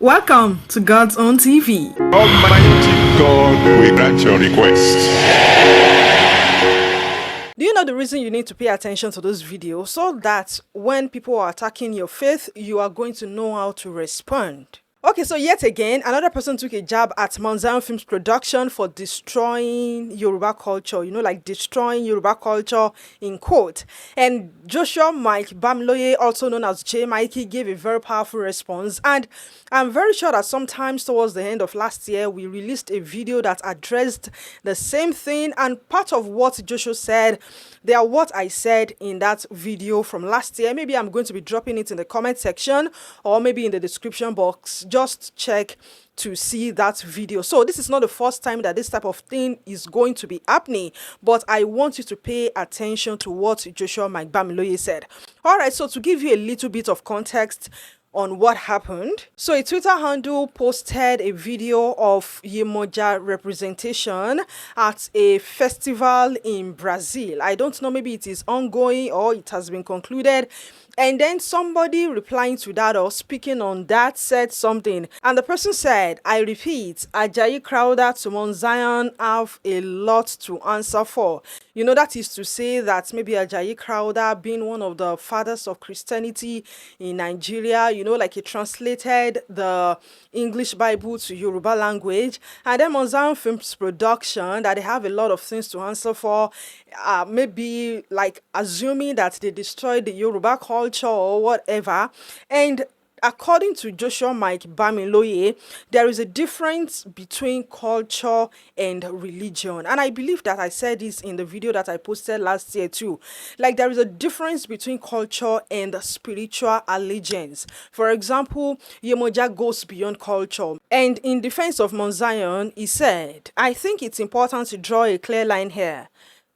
Welcome to God's Own TV. Almighty God will grant your request. Do you know the reason you need to pay attention to this video? So that when people are attacking your faith, you are going to know how to respond. Okay, so yet again, another person took a jab at Mount Zion Films production for destroying Yoruba culture, like destroying Yoruba culture in quote. And Joshua Mike-Bamiloye, also known as JayMikee, gave a very powerful response. And I'm very sure that sometimes towards the end of last year, we released a video that addressed the same thing. And part of what Joshua said, they are what I said in that video from last year. Maybe I'm going to be dropping it in the comment section or maybe in the description box. Just check to see that video. So this is not the first time that this type of thing is going to be happening, but I want you to pay attention to what Joshua Mike-Bamiloye said. All right, so to give you a little bit of context on what happened. So a Twitter handle posted a video of Yemoja representation at a festival in Brazil. I don't know, maybe it is ongoing or it has been concluded. And then somebody replying to that or speaking on that said something. And the person said, I repeat, Ajayi Crowther to Mount Zion have a lot to answer for. That is to say that maybe Ajayi Crowther, being one of the fathers of Christianity in Nigeria, like he translated the English Bible to Yoruba language. And then Mount Zion Films production, that they have a lot of things to answer for. Maybe like assuming that they destroyed the Yoruba culture or whatever. And according to Joshua Mike-Bamiloye, there is a difference between culture and religion. And I believe that I said this in the video that I posted last year too. Like there is a difference between culture and spiritual allegiance. For example, Yemoja goes beyond culture. And in defense of Mount Zion, he said, I think it's important to draw a clear line here.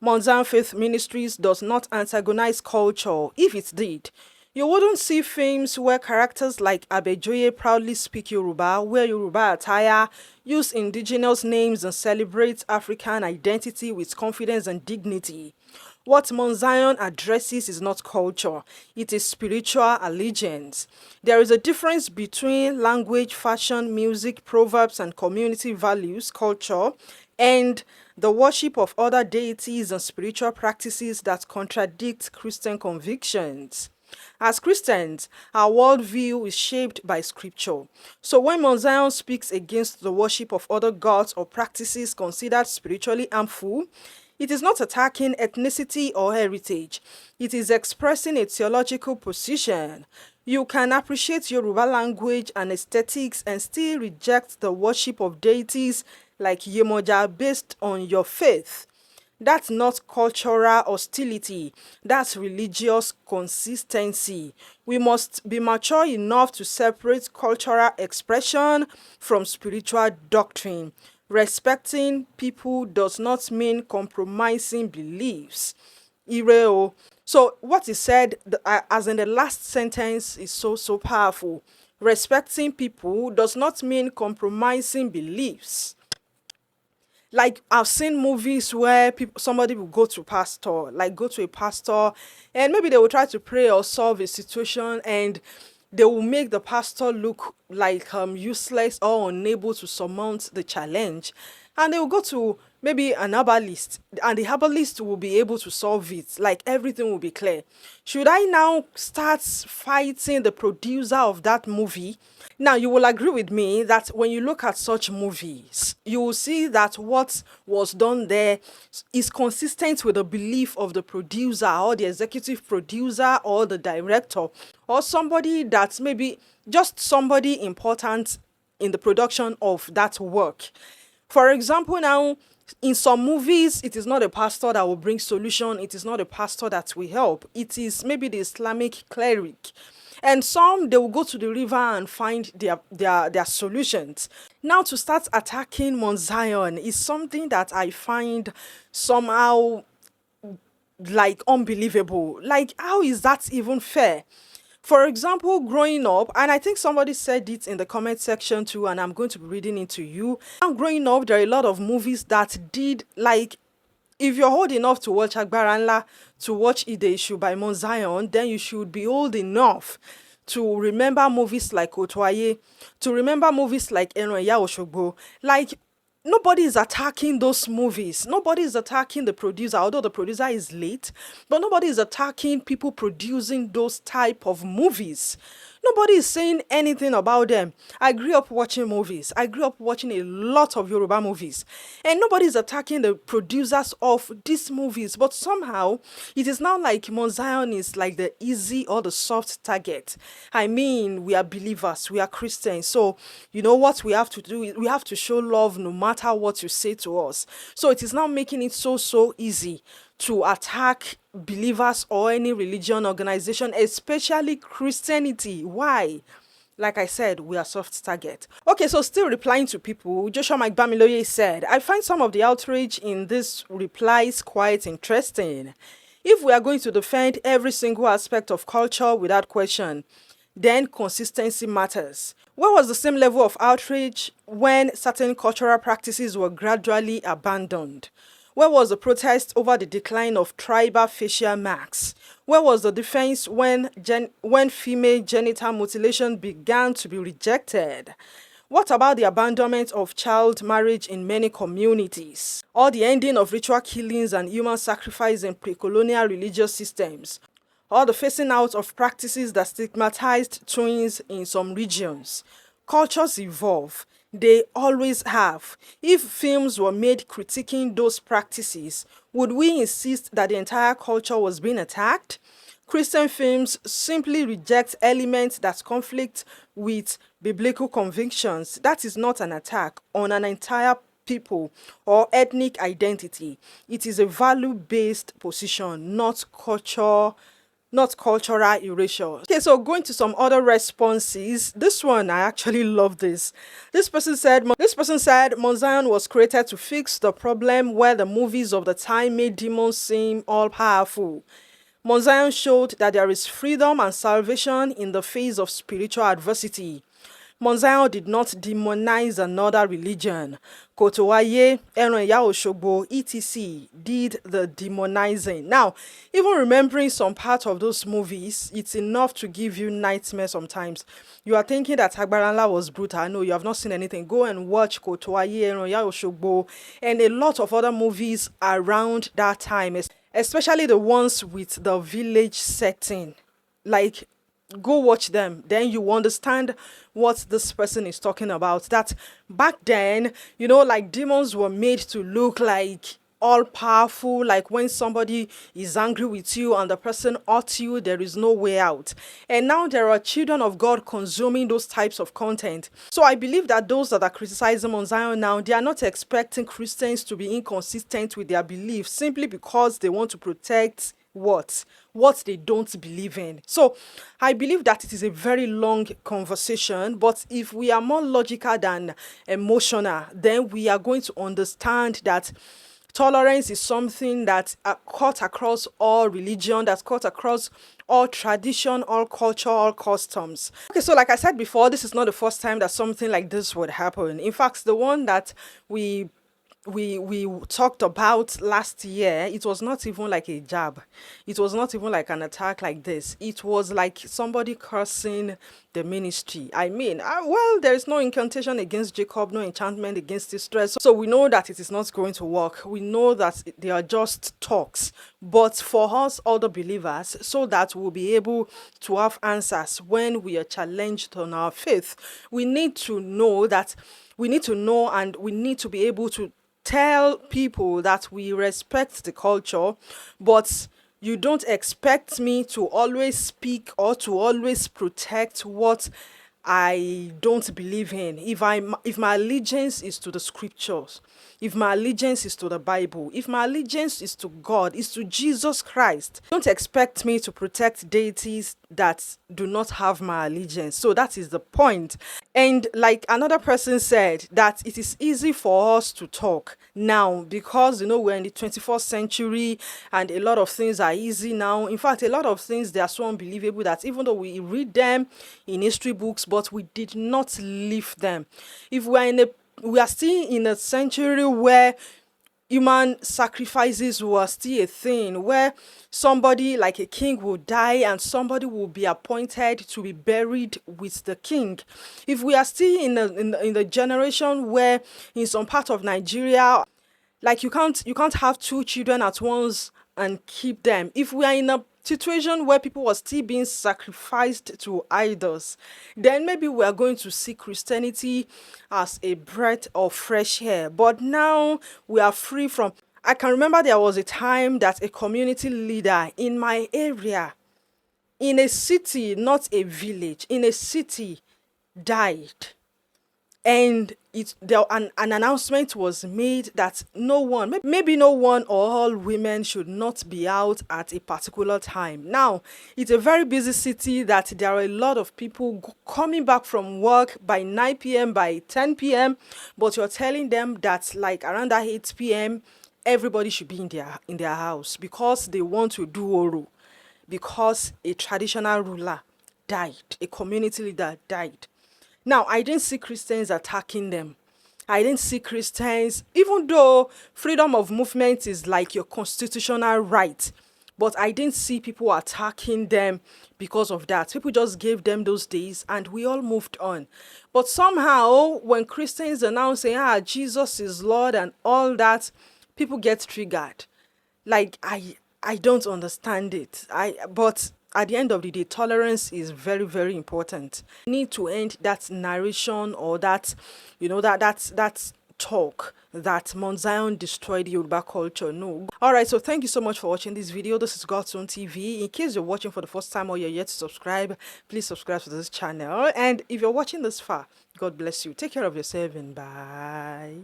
Mount Zion Faith Ministries does not antagonize culture. If it did, you wouldn't see films where characters like Abejoye proudly speak Yoruba, wear Yoruba attire, use indigenous names and celebrate African identity with confidence and dignity. What Mount Zion addresses is not culture, it is spiritual allegiance. There is a difference between language, fashion, music, proverbs, and community values, culture, and the worship of other deities and spiritual practices that contradict Christian convictions. As Christians, our worldview is shaped by scripture. So when Mount Zion speaks against the worship of other gods or practices considered spiritually harmful, it is not attacking ethnicity or heritage. It is expressing a theological position. You can appreciate Yoruba language and aesthetics and still reject the worship of deities like Yemoja based on your faith. That's not cultural hostility, that's religious consistency. We must be mature enough to separate cultural expression from spiritual doctrine. Respecting people does not mean compromising beliefs. Ireo. So what he said, as in the last sentence, is so powerful. Respecting people does not mean compromising beliefs. Like I've seen movies where somebody will go to a pastor, and maybe they will try to pray or solve a situation, and they will make the pastor look like useless or unable to surmount the challenge. And they will go to maybe an herbalist, and the herbalist will be able to solve it. Like everything will be clear. Should I now start fighting the producer of that movie? Now, you will agree with me that when you look at such movies, you will see that what was done there is consistent with the belief of the producer or the executive producer or the director or somebody that's maybe just somebody important in the production of that work. For example, now, in some movies, it is not a pastor that will bring solution. It is not a pastor that will help. It is maybe the Islamic cleric. And some, they will go to the river and find their solutions. Now, to start attacking Mount Zion is something that I find somehow like unbelievable. Like, how is that even fair? For example, growing up, and I think somebody said it in the comment section too, and I'm going to be reading it to you. And growing up, there are a lot of movies that did, like, if you're old enough to watch Agbaranla, to watch Ide Ishu by Mount Zion, then you should be old enough to remember movies like Otoye, to remember movies like Enoya Oshogbo. Like, nobody is attacking those movies. Nobody is attacking the producer, although the producer is late, but nobody is attacking people producing those type of movies. Nobody is saying anything about them. I grew up watching movies. I grew up watching a lot of Yoruba movies. And nobody is attacking the producers of these movies. But somehow, it is now like Mount Zion is like the easy or the soft target. I mean, we are believers. We are Christians. So, you know what we have to do? We have to show love no matter what you say to us. So, it is now making it so easy to attack believers or any religion organization, especially Christianity. Why? Like I said, we are soft target. Okay, so still replying to people, Joshua Mike-Bamiloye said, I find some of the outrage in these replies quite interesting. If we are going to defend every single aspect of culture without question, then consistency matters. Where was the same level of outrage when certain cultural practices were gradually abandoned? Where was the protest over the decline of tribal facial marks? Where was the defense when female genital mutilation began to be rejected? What about the abandonment of child marriage in many communities? Or the ending of ritual killings and human sacrifice in pre-colonial religious systems? Or the phasing out of practices that stigmatized twins in some regions? Cultures evolve. They always have. If films were made critiquing those practices, would we insist that the entire culture was being attacked? Christian films simply reject elements that conflict with biblical convictions. That is not an attack on an entire people or ethnic identity. It is a value-based position, not cultural erasure. Okay, so going to some other responses. This one, I actually love this. This person said Mount Zion was created to fix the problem where the movies of the time made demons seem all powerful. Mount Zion showed that there is freedom and salvation in the face of spiritual adversity. Mount Zion did not demonize another religion. Kotowaye, Enoya Oshogbo, etc. did the demonizing. Now, even remembering some part of those movies, it's enough to give you nightmares sometimes. You are thinking that Agbaranla was brutal. No, you have not seen anything. Go and watch Kotowaye, Enoya Oshogbo, and a lot of other movies around that time, especially the ones with the village setting. Like, go watch them, then you understand what this person is talking about. That back then, like demons were made to look like all powerful, like when somebody is angry with you and the person hurts you, there is no way out. And now there are children of God consuming those types of content. So I believe that those that are criticizing Mount Zion now, they are not expecting Christians to be inconsistent with their beliefs simply because they want to protect what they don't believe in. So I believe that it is a very long conversation, but if we are more logical than emotional, then we are going to understand that tolerance is something that cut across all religion, that's cut across all tradition, all culture, all customs. Okay, so like I said before, this is not the first time that something like this would happen. In fact, the one that we talked about last year, it was not even like a jab. It was not even like an attack like this. It was like somebody cursing the ministry. I mean, well, there is no incantation against Jacob, no enchantment against Israel. So we know that it is not going to work. We know that they are just talks. But for us, other believers, so that we'll be able to have answers when we are challenged on our faith, we need to know and we need to be able to tell people that we respect the culture, but you don't expect me to always speak or to always protect what I don't believe in. If my allegiance is to the scriptures, if my allegiance is to the Bible, if my allegiance is to God, is to Jesus Christ, don't expect me to protect deities that do not have my allegiance. So that is the point. And like another person said, that it is easy for us to talk now because, we're in the 21st century and a lot of things are easy now. In fact, a lot of things, they are so unbelievable that even though we read them in history books, but we did not live them. If we are still in a century where human sacrifices were still a thing, where somebody like a king will die and somebody will be appointed to be buried with the king. If we are still in the generation where in some part of Nigeria, like you can't have two children at once and keep them. If we are in a situation where people are still being sacrificed to idols, then maybe we are going to see Christianity as a breath of fresh air. But now we are free from. I can remember there was a time that a community leader in my area, in a city, not a village, in a city, died. And an announcement was made that no one, maybe no one or all women should not be out at a particular time. Now, it's a very busy city that there are a lot of people coming back from work by 9 p.m., by 10 p.m., but you're telling them that like around that 8 p.m., everybody should be in their house because they want to do oru, because a traditional ruler died, a community leader died. Now, I didn't see Christians attacking them. I didn't see Christians, even though freedom of movement is like your constitutional right, but I didn't see people attacking them because of that. People just gave them those days and we all moved on. But somehow, when Christians are now saying, Jesus is Lord and all that, people get triggered. Like, I don't understand it. But at the end of the day, tolerance is very, very important. We need to end that narration or that, that talk that Mount Zion destroyed Yoruba culture. No. Alright, so thank you so much for watching this video. This is God's Own TV. In case you're watching for the first time or you're yet to subscribe, please subscribe to this channel. And if you're watching this far, God bless you. Take care of yourself and bye.